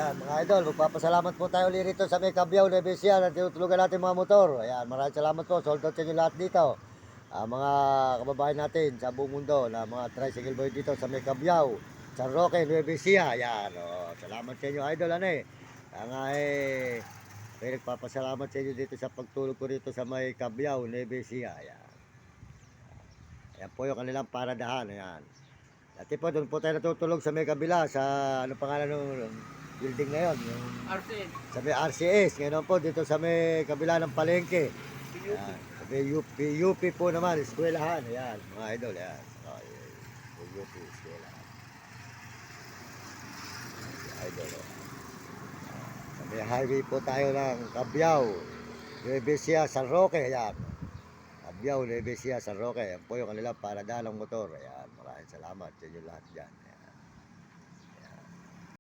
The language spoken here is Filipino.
Ayan, mga idol, magpapasalamat po tayo ulit rito sa may Cabiao, Nueva Ecija na tinutulugan natin mga motor. Ayan, maraming salamat po. Sold out sa inyo lahat dito. Mga kababayan natin sa buong mundo na mga tricycle boy dito sa may Cabiao, San Roque, Nueva Ecija. Ayan, salamat sa inyo idol. Ano eh, nga may nagpapasalamat sa inyo dito sa pagtulog ko rito sa may Cabiao, Nueva Ecija. Ayan. Ayan po yung kanilang paradahan. Ayan. Dati po, doon po tayo natutulog sa may kabila, sa ano pangalan ng building na yun, yung RCN. sa may RCS. Ngayon po, dito sa may kabila ng palengke. Ayan. Sa may UP po naman, eskwelahan. Ayan, mga idol. Ayan. UP, eskwelahan. Idol. Sa may highway po tayo ng Cabiao, Nueva Ecija, San Roque. Ayan. Cabiao, Nueva Ecija, San Roque. Yan po yung kanila para dalang motor. Ayan. Maraming salamat sa inyo lahat dyan. Ayan.